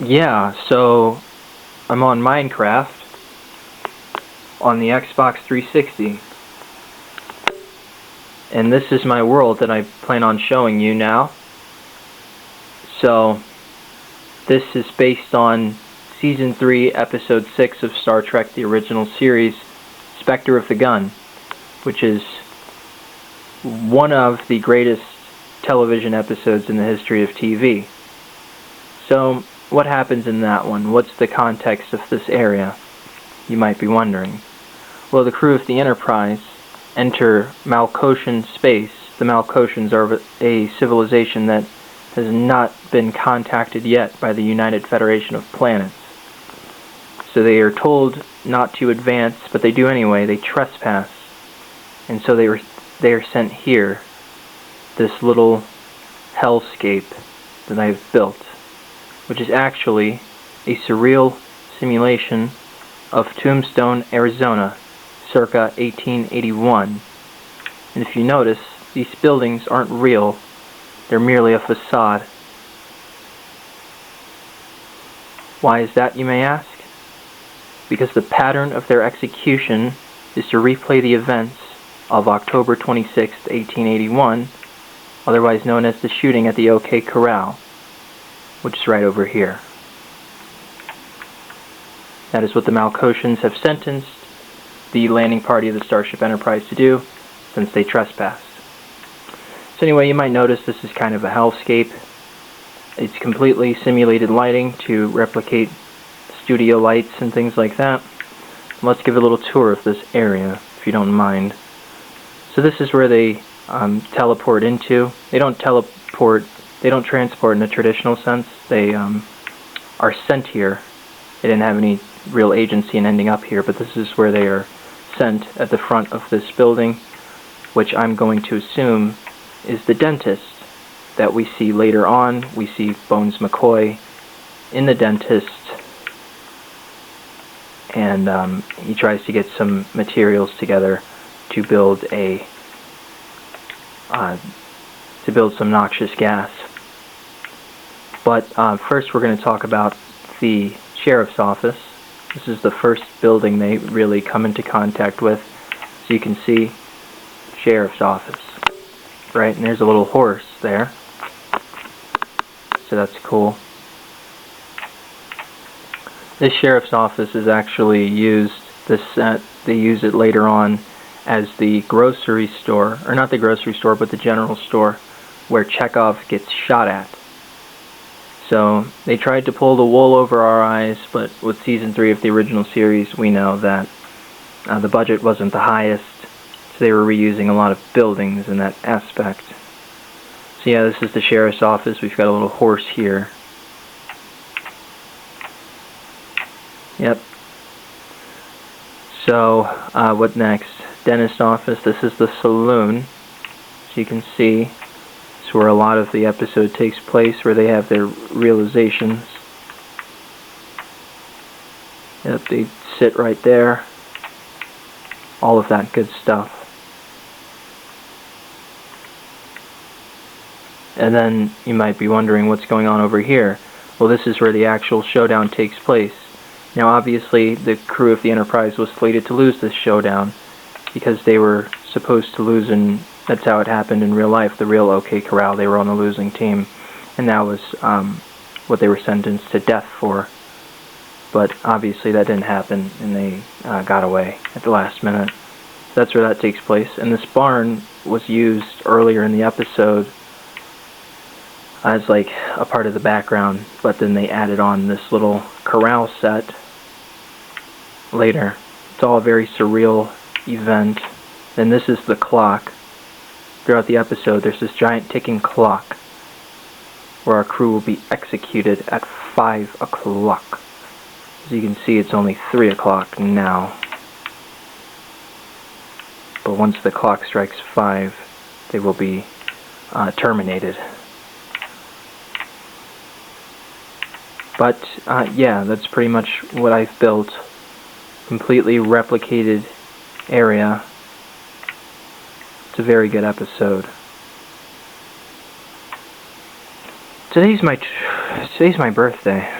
Yeah, so I'm on Minecraft on the Xbox 360, and this is my world that I plan on showing you now. So this is based on Season 3, Episode 6 of Star Trek the Original Series, Spectre of the Gun, which is one of the greatest television episodes in the history of TV. So what happens in that one? What's the context of this area? You might be wondering. Well, the crew of the Enterprise enter Malkotian space. The Malkotians are a civilization that has not been contacted yet by the United Federation of Planets. So they are told not to advance, but they do anyway. They trespass. And so they are sent here, this little hellscape that I've built, which is actually a surreal simulation of Tombstone, Arizona, circa 1881. And if you notice, these buildings aren't real, they're merely a facade. Why is that, you may ask? Because the pattern of their execution is to replay the events of October 26, 1881, otherwise known as the shooting at the OK Corral, which is right over here. That is what the Malkotians have sentenced the landing party of the Starship Enterprise to do, since they trespassed. So anyway, you might notice this is kind of a hellscape. It's completely simulated lighting to replicate studio lights and things like that. Let's give a little tour of this area, if you don't mind. So this is where they teleport into. They don't transport in a traditional sense. They are sent here. They didn't have any real agency in ending up here, but this is where they are sent at the front of this building, which I'm going to assume is the dentist that we see later on. We see Bones McCoy in the dentist, and he tries to get some materials together to build some noxious gas. But first we're going to talk about the sheriff's office. This is the first building they really come into contact with. So you can see sheriff's office, right? And there's a little horse there. So that's cool. This sheriff's office is actually used, they use it later on as the grocery store, or not the grocery store, but the general store, where Chekhov gets shot at. So they tried to pull the wool over our eyes, but with Season 3 of the original series, we know that the budget wasn't the highest, so they were reusing a lot of buildings in that aspect. So yeah, this is the sheriff's office. We've got a little horse here. Yep. So, what next? Dentist office. This is the saloon. So you can see it's where a lot of the episode takes place, where they have their realizations. Yep, they sit right there. All of that good stuff. And then you might be wondering what's going on over here. Well, this is where the actual showdown takes place. Now obviously the crew of the Enterprise was slated to lose this showdown because they were supposed to lose, and that's how it happened in real life. The real OK Corral, they were on the losing team, and that was what they were sentenced to death for. But obviously that didn't happen, and they got away at the last minute. So that's where that takes place. And this barn was used earlier in the episode as like a part of the background, but then they added on this little corral set later. It's all a very surreal event. And this is the clock. Throughout the episode there's this giant ticking clock where our crew will be executed at 5 o'clock. As you can see, it's only 3 o'clock now. But once the clock strikes 5, they will be terminated. But yeah, that's pretty much what I've built. Completely replicated area. It's a very good episode. Today's my birthday.